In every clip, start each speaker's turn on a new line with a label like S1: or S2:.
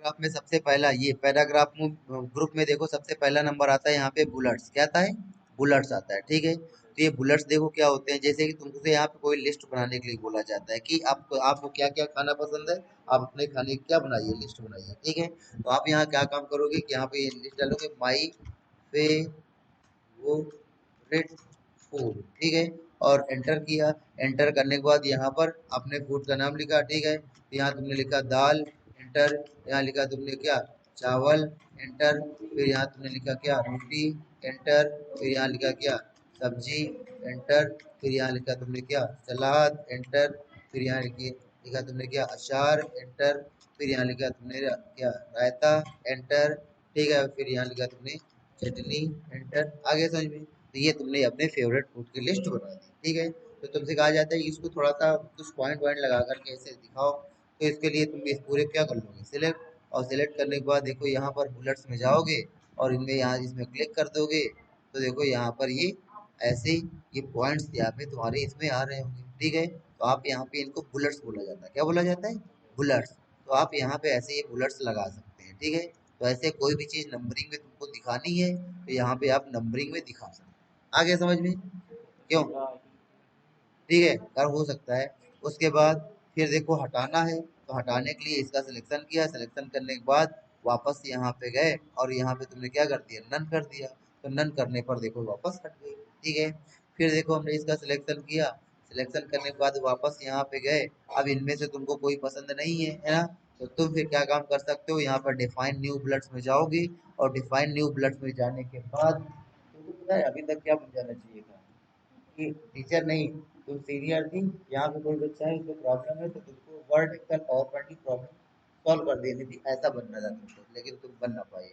S1: Paragraph में सबसे पहला ये पैराग्राफ में ग्रुप में देखो सबसे पहला नंबर आता है यहाँ पे बुलेट्स। क्या आता है? बुलेट्स आता है। ठीक है, तो ये बुलेट्स देखो क्या होते हैं। जैसे कि तुमसे यहाँ पे कोई लिस्ट बनाने के लिए बोला जाता है कि आपको क्या क्या खाना पसंद है, आप अपने खाने की क्या बनाइए, लिस्ट बनाइए। ठीक है, तो आप यहाँ क्या काम करोगे कि यहाँ पे ये लिस्ट डालोगे, माई फेवरेट फूड। ठीक है, और एंटर किया। एंटर करने के बाद यहाँ पर अपने फूड का नाम लिखा। ठीक है, तो यहाँ तुमने लिखा दाल, एंटर। यहाँ लिखा तुमने क्या? चावल, एंटर। फिर यहाँ तुमने लिखा क्या? रोटी, एंटर। फिर यहाँ लिखा क्या? सब्जी, एंटर। फिर यहाँ लिखा तुमने क्या? सलाद, एंटर। फिर यहाँ लिखा तुमने क्या? अचार, एंटर। फिर यहाँ लिखा तुमने क्या? रायता, एंटर। ठीक है, फिर यहाँ लिखा तुमने चटनी, एंटर। आगे समझ में? तो ये तुमने अपने फेवरेट फूड की लिस्ट बना दी। ठीक है, तो तुमसे कहा जाता है कि इसको थोड़ा सा कुछ पॉइंट वॉइंट लगा करके ऐसे दिखाओ। तो इसके लिए तुम इस पूरे क्या कर लोगे? सिलेक्ट। और सिलेक्ट करने के बाद देखो यहाँ पर बुलेट्स में जाओगे और इनमें यहाँ इसमें क्लिक कर दोगे। तो देखो यहाँ पर ये ऐसे ये पॉइंट्स यहाँ पे तुम्हारे इसमें आ रहे होंगे। ठीक है, तो आप यहाँ पे इनको बुलेट्स बोला जाता है। क्या बोला जाता है? बुलेट्स। तो आप यहाँ पे ऐसे ये बुलेट्स लगा सकते हैं। ठीक है, तो ऐसे कोई भी चीज नंबरिंग में तुमको दिखानी है तो यहाँ पे आप नंबरिंग में दिखा सकते हैं। आगे समझ में? क्यों? ठीक है, कर हो सकता है। उसके बाद फिर देखो हटाना है, तो हटाने के लिए इसका सिलेक्शन किया। सिलेक्शन करने के बाद वापस यहाँ पे गए और यहाँ पे तुमने क्या कर दिया? नन कर दिया। तो नन करने पर देखो वापस हट गई। ठीक है, फिर देखो हमने इसका सिलेक्शन किया। सिलेक्शन करने के बाद वापस यहाँ पे गए। अब इनमें से तुमको कोई पसंद नहीं है ना? तो तुम फिर क्या काम कर सकते हो? यहाँ पर डिफाइन न्यू बुलेट्स में जाओगे और डिफाइन न्यू बुलेट्स में जाने के बाद तुमको पता है अभी तक क्या बन जाना चाहिए था? कि टीचर नहीं, तुम सीनियर थी। यहाँ पे कोई बच्चा है उसको प्रॉब्लम है तो तुमको वर्ड एक्सेल पावर पॉइंट की प्रॉब्लम सॉल्व कर देनी थी। ऐसा बनना था तुमको, लेकिन तुम बन ना पाए।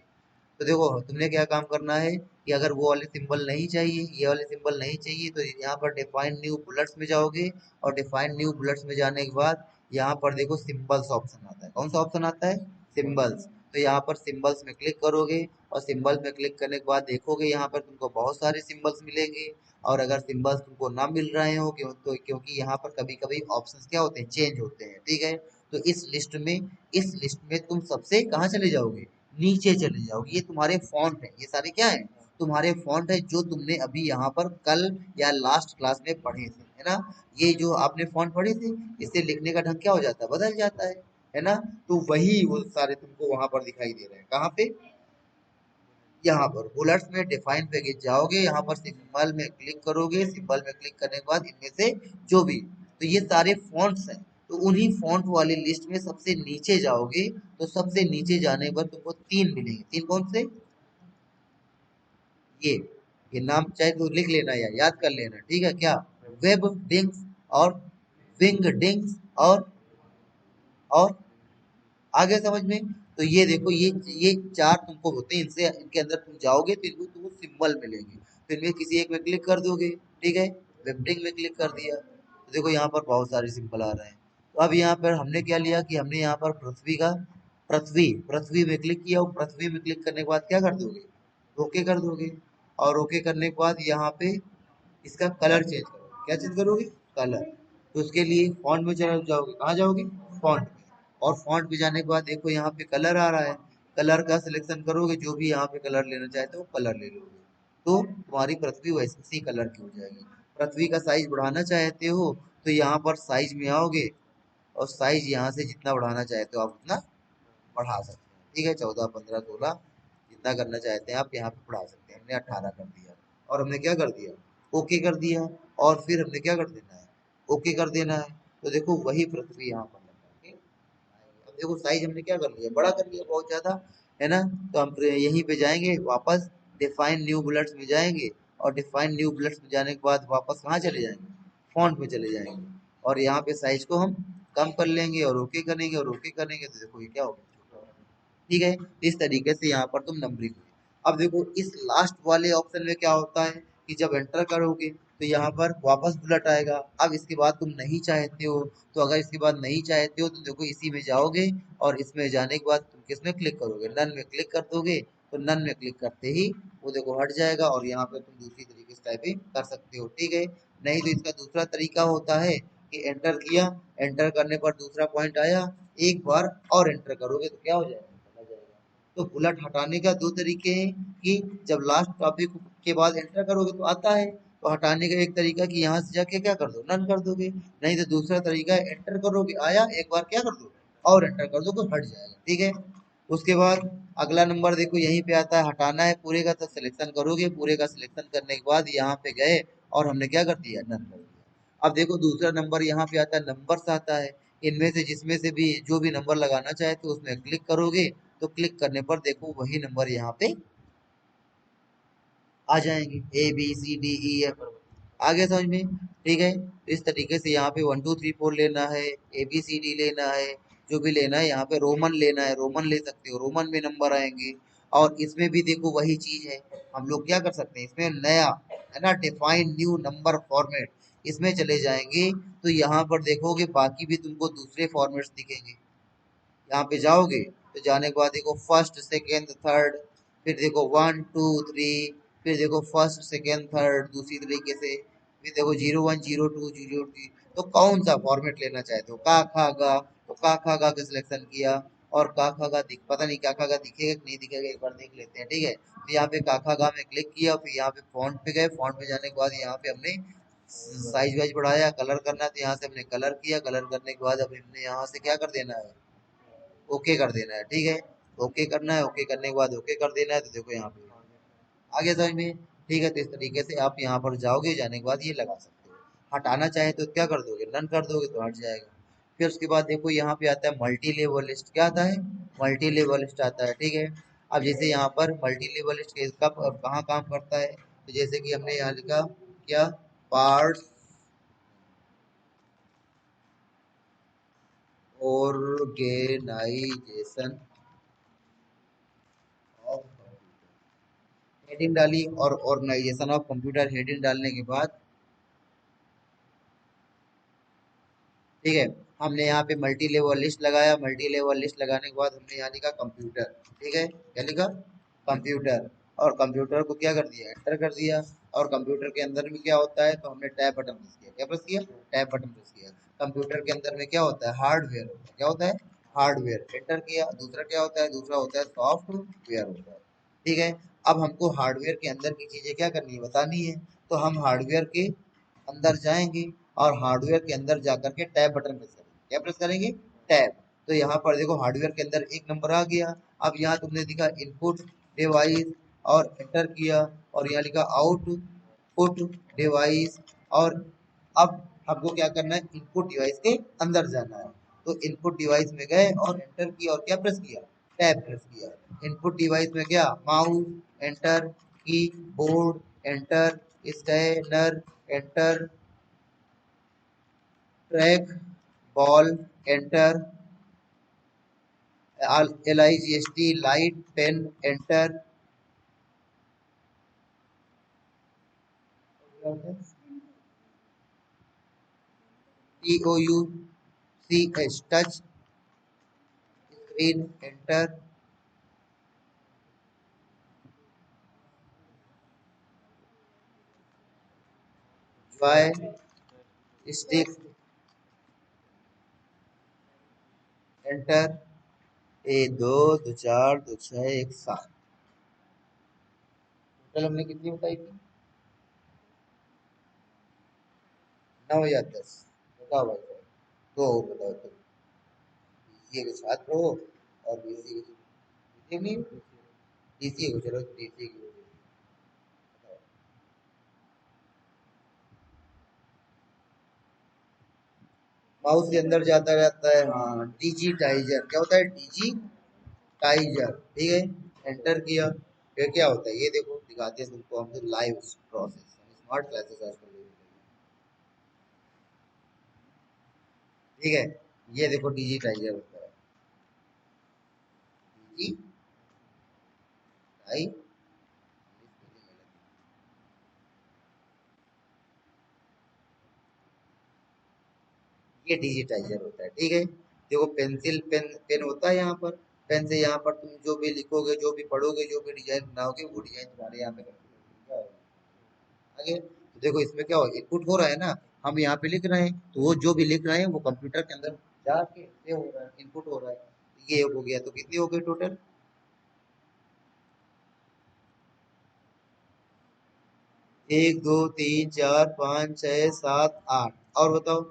S1: तो देखो तुमने क्या काम करना है कि अगर वो वाले सिंबल नहीं चाहिए, ये वाले सिंबल नहीं चाहिए, तो यहाँ पर डिफाइन न्यू बुलेट्स में जाओगे और डिफाइन न्यू बुलेट्स में जाने के बाद यहाँ पर देखो सिंबल्स ऑप्शन आता है। कौन सा ऑप्शन आता है? सिंबल्स। तो यहाँ पर सिंबल्स में क्लिक करोगे और सिंबल में क्लिक करने के बाद देखोगे यहाँ पर तुमको बहुत सारे सिंबल्स मिलेंगे। और अगर सिंबल्स तुमको ना मिल रहे हो तो क्योंकि यहाँ पर कभी कभी ऑप्शंस क्या होते हैं? चेंज होते हैं। ठीक है, तो इस लिस्ट में तुम सबसे कहाँ चले जाओगे? नीचे चले जाओगे। ये तुम्हारे फॉन्ट है, ये सारे क्या है? तुम्हारे फॉन्ट है जो तुमने अभी यहाँ पर कल या लास्ट क्लास में पढ़े थे, है ना? ये जो आपने फॉन्ट पढ़े थे, इससे लिखने का ढंग क्या हो जाता है? बदल जाता है ना? तो वही वो सारे तुमको वहां पर दिखाई दे रहे हैं। कहाँ पे? यहाँ पर बुलेट्स में डिफाइन पे जाओगे, यहाँ पर सिंबल में क्लिक करोगे। सिंबल में क्लिक करने के बाद इनमें से जो भी, तो ये सारे फॉन्ट्स हैं। तो उन्हीं फॉन्ट वाली लिस्ट में सबसे नीचे जाओगे तो सबसे नीचे जाने पर तुमको तीन मिलेंगे। तीन कौन से? ये ये नाम चाहे तो लिख लेना या याद कर लेना। ठीक है क्या? वेब डिंग्स और विंग डिंग्स और आगे समझ में? तो ये देखो ये चार तुमको होते हैं। इनसे इनके अंदर तुम जाओगे तो इनको तुमको सिंबल मिलेंगे। तो इनमें किसी एक में क्लिक कर दोगे। ठीक है, वेबडिंग में क्लिक कर दिया तो देखो यहाँ पर बहुत सारे सिंबल आ रहे हैं। तो अब यहाँ पर हमने क्या लिया कि हमने यहाँ पर पृथ्वी पृथ्वी में क्लिक किया और पृथ्वी में क्लिक करने के बाद क्या कर दोगे? ओके कर दोगे। और ओके करने के बाद यहाँ पे इसका कलर चेंज करोगे। क्या चेंज करोगे? कलर। तो उसके लिए फॉन्ट में चले जाओगे। कहाँ जाओगे? फॉन्ट में। और फॉन्ट पे जाने के बाद देखो यहाँ पे कलर आ रहा है। कलर का सिलेक्शन करोगे, जो भी यहाँ पे कलर लेना चाहते हो कलर ले लोगे। तो तुम्हारी पृथ्वी वैसे उसी कलर की हो जाएगी। पृथ्वी का साइज बढ़ाना चाहते हो तो यहाँ पर साइज में आओगे और साइज यहाँ से जितना बढ़ाना चाहते हो आप उतना बढ़ा सकते हैं। ठीक है, 14, 15, 16 जितना करना चाहते हैं आप यहाँ पे बढ़ा सकते हैं। हमने 18 कर दिया और हमने क्या कर दिया? ओके कर दिया। और फिर हमने क्या कर देना है? ओके कर देना है। तो देखो वही पृथ्वी यहाँ पर लगा के अब देखो साइज हमने क्या कर लिया? बड़ा कर लिया बहुत ज्यादा, है ना? तो हम यहीं पे जाएंगे वापस डिफाइन न्यू बुलेट्स में जाएंगे और डिफाइन न्यू बुलेट्स में जाने के बाद वापस कहाँ चले जाएंगे? फॉन्ट में चले जाएंगे और यहाँ पे साइज को हम कम कर लेंगे और ओके करेंगे और ओके करेंगे तो देखो ये क्या होगा? ठीक है, इस तरीके से यहाँ पर तुम नंबरिंग हुई। अब देखो इस लास्ट वाले ऑप्शन में क्या होता है कि जब एंटर करोगे तो यहाँ पर वापस बुलेट आएगा। अब इसके बाद तुम नहीं चाहते हो, तो अगर इसके बाद नहीं चाहते हो तो देखो इसी में जाओगे और इसमें जाने के बाद तुम किसमें क्लिक करोगे? नन में क्लिक कर दोगे। तो नन में क्लिक करते ही वो देखो हट जाएगा और यहाँ पे तुम दूसरी तरीके से टाइपिंग कर सकते हो। ठीक है, नहीं तो इसका दूसरा तरीका होता है कि एंटर किया, एंटर करने पर दूसरा पॉइंट आया, एक बार और एंटर करोगे तो क्या हो जाएगा? तो बुलेट हटाने का दो तरीके हैं कि जब लास्ट टॉपिक के बाद एंटर करोगे तो आता है, तो हटाने का एक तरीका कि यहाँ से जाके क्या कर दो, नन कर दोगे। नहीं तो दूसरा तरीका है एंटर करोगे, आया एक बार क्या कर दो और एंटर कर दो तो हट जाएगा, ठीक है। उसके बाद अगला नंबर देखो यहीं पे आता है हटाना है पूरे का, तो सिलेक्शन करोगे, पूरे का सिलेक्शन करने के बाद यहाँ पे गए और हमने क्या कर दिया, नन कर दिया। अब देखो दूसरा नंबर यहाँ पे आता है, नंबर्स आता है। इनमें से जिसमें से भी जो भी नंबर लगाना चाहे तो उसमें क्लिक करोगे, तो क्लिक करने पर देखो वही नंबर यहाँ पे आ जाएंगे, A B C D E F, आ गया समझ में, ठीक है। तो इस तरीके से यहाँ पे 1 2 3 4 लेना है, ABCD लेना है, जो भी लेना है, यहाँ पे रोमन लेना है, रोमन ले सकते हो, रोमन में नंबर आएंगे। और इसमें भी देखो वही चीज है, हम लोग क्या कर सकते हैं, इसमें नया है ना, डिफाइन न्यू नंबर फॉर्मेट, इसमें चले जाएंगे तो यहाँ पर देखोगे बाकी भी तुमको दूसरे फॉर्मेट्स दिखेंगे। यहाँ पे जाओगे तो जाने के बाद देखो फर्स्ट सेकेंड थर्ड, फिर देखो 1 2 3, फिर देखो फर्स्ट सेकेंड थर्ड दूसरी तरीके से, फिर देखो 0 1 0 2 0 3। तो कौन सा फॉर्मेट लेना चाहते हो, का खा गा, तो का खा गा का सिलेक्शन किया, और का खा गा दिख, पता नहीं का खा गा दिखेगा कि नहीं दिखेगा, एक बार देख लेते हैं, ठीक है। तो यहाँ पे का खा गा में क्लिक किया, फिर यहाँ पे फॉन्ट पे गए, फॉन्ट पे जाने के बाद यहाँ पे हमने साइज वाइज बढ़ाया, कलर करना है तो यहाँ से हमने कलर किया, कलर करने के बाद अब हमने यहाँ से क्या कर देना है, ओके कर देना है, ठीक है। ओके करना है, ओके करने के बाद ओके कर देना है, तो देखो यहाँ पे आगे समझ में, ठीक है। तो इस तरीके से आप यहाँ पर जाओगे, जाने के बाद ये लगा सकते हो। हटाना चाहे तो क्या कर दोगे, नन कर दोगे तो हट जाएगा। फिर उसके बाद देखो यहाँ पे आता है मल्टी लेवल लिस्ट, क्या आता है, मल्टी लेवल लिस्ट आता है, ठीक है। अब जैसे यहाँ पर मल्टी लेवल लिस्ट कब कहाँ काम करता है, तो जैसे कि हमने यहाँ लिखा क्या, पार्ट्स ऑर्गेनाइजेशन ऑफ, हेडिंग डाली और ऑर्गेनाइजेशन ऑफ कंप्यूटर हेडिंग डालने के बाद, ठीक है, हमने यहाँ पे मल्टी लेवल लिस्ट लगाया, मल्टी लेवल लिस्ट लगाने के बाद हमने यहाँ लिखा कंप्यूटर, ठीक है, क्या लिखा, कंप्यूटर। और कंप्यूटर को क्या कर दिया, एंटर कर दिया। और कंप्यूटर के अंदर में क्या होता है, तो हमने टैब बटन प्रेस किया, क्या प्रेस किया, टैब बटन प्रेस किया। कंप्यूटर के अंदर में क्या होता है, हार्डवेयर होता है, क्या होता है, हार्डवेयर, एंटर किया। दूसरा क्या होता है, दूसरा होता है सॉफ्टवेयर होता है, ठीक है। अब हमको हार्डवेयर के अंदर की चीजें क्या करनी है, बतानी है। तो हम हार्डवेयर के अंदर जाएंगे और हार्डवेयर के अंदर जाकर के टैब बटन प्रेस करेंगे, क्या प्रेस करेंगे, टैब। तो यहाँ पर देखो हार्डवेयर के अंदर एक नंबर आ गया। अब यहाँ तुमने दिखा इनपुट डिवाइस और एंटर किया, और यहाँ लिखा आउटपुट डिवाइस। और अब हमको क्या करना है, इनपुट डिवाइस के अंदर जाना है। तो इनपुट डिवाइस में गए और एंटर किया, और क्या प्रेस किया, टैब प्रेस किया। इनपुट डिवाइस में क्या, mouse enter, keyboard enter, scanner enter, trackball enter, LIGST light pen enter, TOUCH touch screen enter, joystick enter, ए दो, दो चार, दो छह, एक सात। टोटल हमने कितनी बताई थी, 9 या 10, बताओ भाई साहब, दो और बताओ तो, बीसीए के छात्र हो और बीसीए नहीं, बीसीए को, चलो बीसीए की माउस के अंदर जाता रहता है, हाँ, डिजिटाइजर, क्या होता है, डिजिटाइजर, ठीक है। एंटर किया, फिर क्या होता है, ये देखो दिखाते हैं तुमको हम, तो लाइव प्रोसेस, स्मार्ट क्लासेस आजकल ले रहे हैं, ठीक है। ये देखो डिजिटाइजर होता है, डिजिटाइजर, ये डिजिटाइजर होता है, ठीक है। देखो पेंसिल पेन, पेन होता है यहाँ पर, पेन से यहाँ पर तुम जो भी लिखोगे, जो भी पढ़ोगे, जो भी डिजाइन बनाओगे, वो डिजाइन तुम्हारे यहाँ पे आगे। तो देखो इसमें क्या हो, इनपुट हो रहा है ना, हम यहाँ पे लिख रहे हैं, तो वो जो भी लिख रहे हैं वो कंप्यूटर के अंदर जाके सेव हो रहा है, इनपुट हो रहा है। ये हो गया, तो कितनी हो गई टोटल, एक दो तीन चार पाँच छः सात आठ, और बताओ।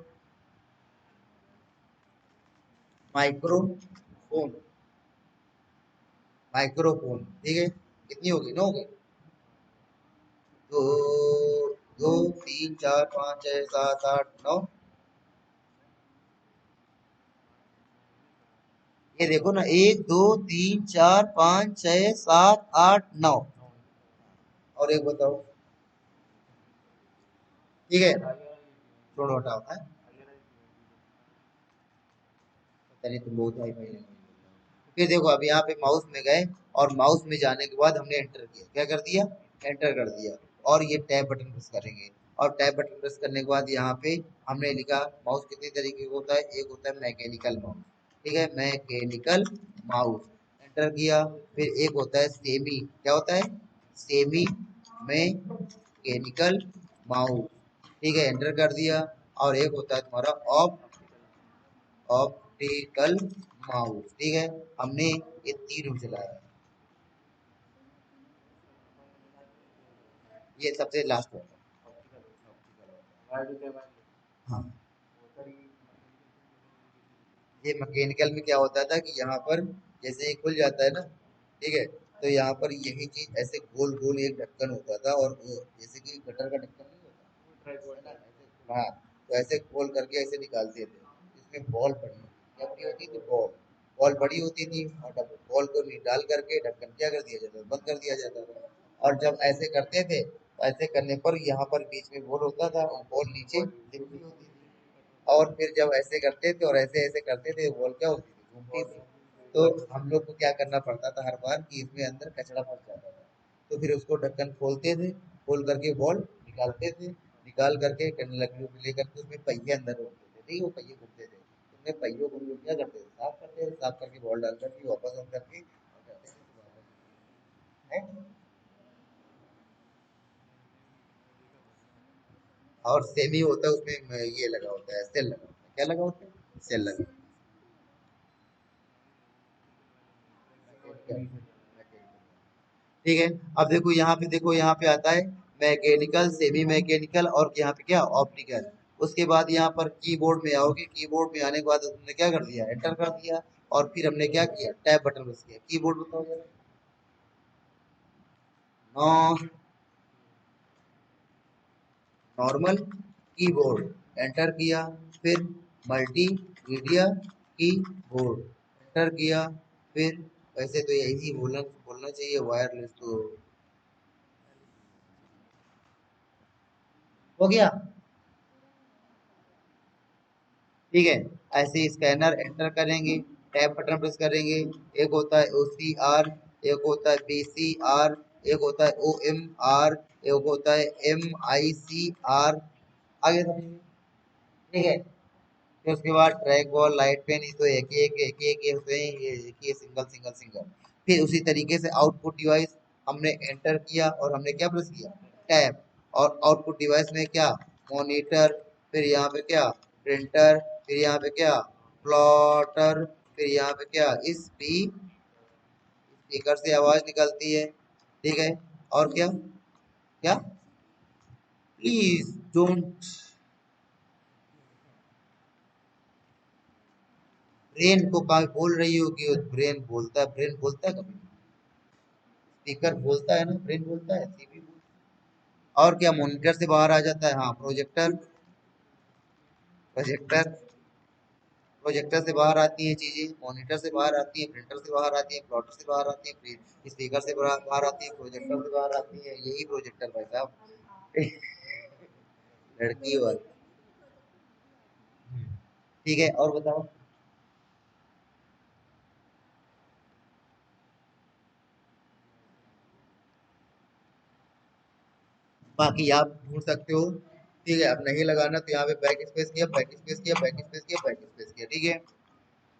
S1: माइक्रोफोन, माइक्रोफोन, ठीक है, कितनी होगी, 9 होगी। दो, दो तीन चार पाँच छः सात आठ नौ, ये देखो ना, एक दो तीन चार पाँच छः सात आठ नौ, और एक बताओ। ठीक है, छोड़ो हटाओ है। चलिए तुम बहुत हाई फाई। फिर देखो अब यहाँ पे माउस में गए, और माउस में जाने के बाद हमने एंटर किया, क्या कर दिया, एंटर कर दिया, और ये टैब बटन प्रेस करेंगे। और टैब बटन प्रेस करने के बाद यहाँ पे हमने लिखा, माउस कितने तरीके का होता है, एक होता है मैकेनिकल माउस, ठीक है, मैकेनिकल माउस, एंटर किया। फिर एक होता है सेमी, क्या होता है, सेमी मैकेनिकल माउस, ठीक है, एंटर कर दिया। और एक होता है तुम्हारा ऑप्टिकल माउस, ठीक है, हमने ये तीनों चलाया। ये सबसे लास्ट है। हाँ, ये मैकेनिकल में क्या होता था कि यहाँ पर जैसे ही खुल जाता है ना, ठीक है, तो यहाँ पर यही चीज ऐसे गोल गोल एक ढक्कन होता था, और वो जैसे कि गटर का ढक्कन नहीं होता है ना, ऐसे, हाँ, तो ऐसे खोल करके ऐसे निकालते थे। इसमें बॉल पड़ी, क्या पड़ी होती थी, बॉल, बॉल पड़ी होती थी, और बॉल को निकाल करके ढक्कन क्या कर दिया जाता था, बंद कर दिया जाता था। और जब ऐसे करते थे, तो ऐसे करने पर यहाँ पर बीच में बॉल होता था, और बॉल नीचे दिखती होती थी। और फिर जब ऐसे करते थे और ऐसे ऐसे करते थे, बॉल क्या होती थी, घूमती थी। तो हम लोग को क्या करना पड़ता था हर बार कि इसमें अंदर कचरा फंस जाता था, तो फिर उसको ढक्कन खोलते थे, खोल करके बॉल निकालते थे, निकाल करके लकड़ी को लेकर के उसमें पहिए अंदर होते थे, ठीक है, वो पहिए घूमते थे, उसमें पहियों को हम लोग क्या करते थे, साफ करते थे, साफ करके बॉल डाल करके वापस ऑन करके और करते थे सुबह। और सेमी होता है उसमें ये लगा होता है, सेल लगा होता है, क्या लगा होता है, सेल लगा होता है। ठीक है, अब देखो यहाँ पे, देखो यहाँ पे आता है मैकेनिकल, सेमी मैकेनिकल, और यहाँ पे क्या, ऑप्टिकल। उसके बाद यहाँ पर कीबोर्ड में आओगे, कीबोर्ड में आने के बाद हमने क्या कर दिया, एंटर कर दिया। और फिर हमने क्या किया, टैब बटन प्रेस किया। कीबोर्ड बताओ जरा। नॉ नॉर्मल कीबोर्ड, एंटर किया। फिर मल्टी मीडिया कीबोर्ड, एंटर किया। फिर वैसे तो यही बोलना बोलना चाहिए, वायरलेस तो हो गया, ठीक है। ऐसे ही स्कैनर एंटर करेंगे, टैब बटन प्रेस करेंगे। एक होता है OCR, एक होता है BCR, एक होता है OMR, एक होता है MICR, आगे समझिए, ठीक है। फिर उसके बाद ट्रैक बॉल, लाइट पेन, ये तो एक एक होते हैं, ये सिंगल सिंगल सिंगल। फिर उसी तरीके से आउटपुट डिवाइस, हमने एंटर किया और हमने क्या प्रेस किया, टैब। और आउटपुट डिवाइस में क्या, मॉनिटर, फिर यहाँ पे क्या, प्रिंटर, फिर यहाँ पे क्या, प्लॉटर, फिर यहाँ पे क्या, स्पीकर से आवाज निकलती है, ठीक है। और क्या, क्या, प्लीज डोंट, ब्रेन को कहा बोल रही हो कि ब्रेन बोलता है, ब्रेन बोलता है कभी, स्पीकर बोलता है ना, ब्रेन बोलता है, सीपीयू बोलता है। और क्या, मॉनिटर से बाहर आ जाता है, हाँ, प्रोजेक्टर, प्रोजेक्टर, प्रोजेक्टर से बाहर आती हैं चीजें, मॉनिटर से बाहर आती है, प्रिंटर से बाहर आती है, प्लॉटर से बाहर आती है, स्पीकर से बाहर आती है, प्रोजेक्टर से बाहर आती है, यही प्रोजेक्टर भाई साहब। लड़की वाला, ठीक है, और बताओ। बाकी आप ढूंढ सकते हो, ठीक है। अब नहीं लगाना तो यहाँ पे बैक स्पेस किया, बैक स्पेस किया, बैक स्पेस किया, बैक स्पेस किया, ठीक है।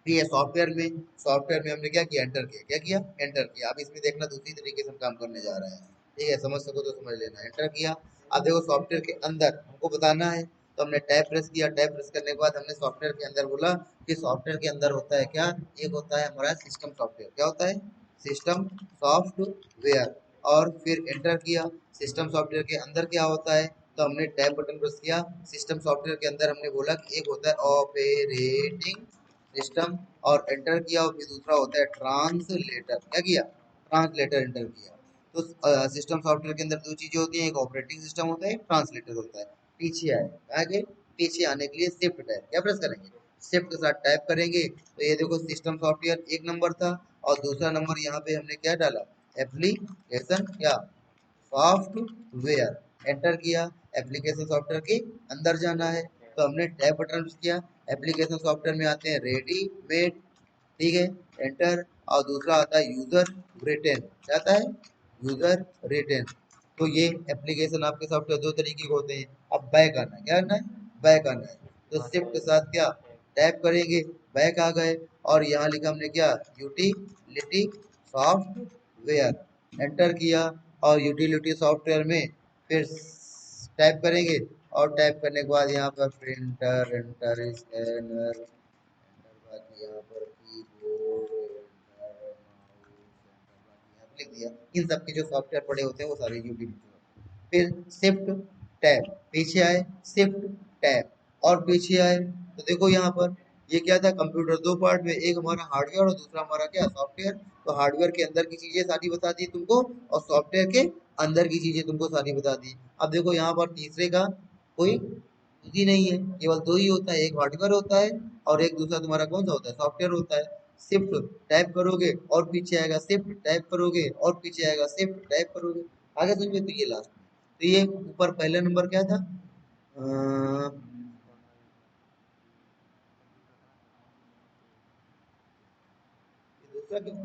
S1: ठीक है, सॉफ्टवेयर में हमने क्या किया, एंटर किया, क्या किया, एंटर किया। अब इसमें देखना दूसरी तरीके से हम काम करने जा रहे हैं, ठीक है, समझ सको तो समझ लेना, एंटर किया। अब देखो सॉफ्टवेयर के अंदर हमको बताना है, तो हमने टैब प्रेस किया, टैब प्रेस करने के बाद हमने सॉफ्टवेयर के अंदर बोला कि सॉफ्टवेयर के अंदर होता है क्या, एक होता है हमारा सिस्टम सॉफ्टवेयर, क्या होता है, सिस्टम सॉफ्टवेयर। और फिर एंटर किया। सिस्टम सॉफ्टवेयर के अंदर क्या होता है, तो हमने टैब बटन प्रेस किया। सिस्टम सॉफ्टवेयर के अंदर हमने बोला कि एक होता है ऑपरेटिंग सिस्टम और एंटर किया, और फिर दूसरा होता है ट्रांसलेटर। क्या किया, ट्रांसलेटर एंटर किया। तो सिस्टम सॉफ्टवेयर के अंदर दो चीजें होती हैं, एक ऑपरेटिंग सिस्टम होता है, एक ट्रांसलेटर होता है। पीछे आए, आगे पीछे आने के लिए शिफ्ट टैब क्या प्रेस करेंगे, शिफ्ट के साथ टाइप करेंगे। तो ये देखो सिस्टम सॉफ्टवेयर एक नंबर था और दूसरा नंबर यहाँ पे हमने क्या डाला, एप्लीकेशन या सॉफ्टवेयर। एंटर किया, एप्लीकेशन सॉफ्टवेयर के अंदर जाना है तो हमने टैब बटन प्रेस किया। एप्लीकेशन सॉफ्टवेयर में आते हैं रेडीमेड, ठीक है, एंटर। और दूसरा आता है यूजर रिटेन, क्या आता है, यूजर रिटेन। तो ये एप्लीकेशन आपके सॉफ्टवेयर दो तरीके के होते हैं। अब बैक आना है, क्या करना है, बैक आना है। तो शिफ्ट के साथ क्या टैप करेंगे, बैक आ गए। और यहाँ लिखा हमने क्या, यूटिलिटी सॉफ्टवेयर। एंटर किया और यूटिलिटी सॉफ्टवेयर में फिर टाइप करेंगे। और टाइप करने के बाद यहाँ पर प्रिंटर एंटर, स्कैनर बाकी यहाँ पर कीबोर्ड एंटर, माउस लिख दिया। इन सब के जो सॉफ्टवेयर पड़े होते हैं वो सारे यूटिलिटी। फिर शिफ्ट टैब, पीछे आए शिफ्ट टैब और पीछे आए। तो देखो यहाँ पर ये क्या था, कंप्यूटर दो पार्ट में, एक हमारा हार्डवेयर और दूसरा हमारा क्या, सॉफ्टवेयर। तो हार्डवेयर के अंदर की चीजें सारी बता दी तुमको और सॉफ्टवेयर के अंदर की चीजें तुमको सारी बता दी। अब देखो यहाँ पर तीसरे का कोई ही नहीं है, केवल दो ही होता है, एक हार्डवेयर होता है और एक दूसरा तुम्हारा कौन सा होता है, सॉफ्टवेयर होता है। शिफ्ट टाइप करोगे और पीछे आएगा, शिफ्ट टाइप करोगे और पीछे आएगा, शिफ्ट टाइप करोगे। आगे समझे, तो ये लास्ट में। तो ये ऊपर पहला नंबर क्या था, दूसरा क्यों,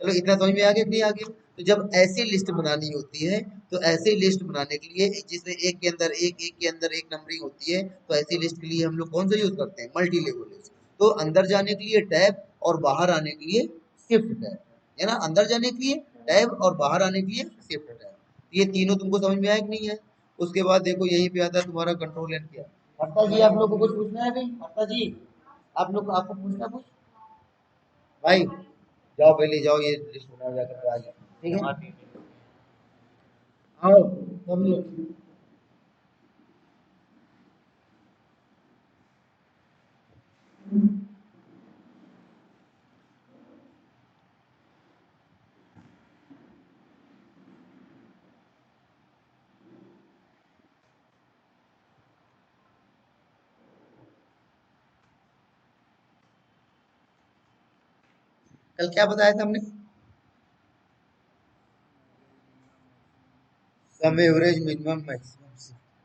S1: चलो इतना समझ में आ गया कि नहीं आ गया। तो जब ऐसी लिस्ट बनानी होती है तो ऐसी लिस्ट बनाने के लिए जिसमें एक के अंदर एक के अंदर एक नंबरिंग होती है, तो ऐसी लिस्ट के लिए हम लोग कौन सा यूज करते हैं, मल्टी लेवल लिस्ट। तो अंदर जाने के लिए टैब और बाहर आने के लिए शिफ्ट टैब, है ना, अंदर जाने के लिए टैब और बाहर आने के लिए शिफ्ट टैब। ये तीनों तुमको समझ में आया कि नहीं है। उसके बाद देखो यहीं पे आता है तुम्हारा कंट्रोल एंड किया। हर्षा जी आप लोग को कुछ पूछना है भाई, हर्षा जी आप लोग, आपको पूछना कुछ भाई, जाओ पहले जाओ, ये लिस्ट बनाओ जाकर आ जाओ, ठीक है, आओ सब लोग। कल क्या बताया था हमने, सम एवरेज मिनिमम मैक्सिमम।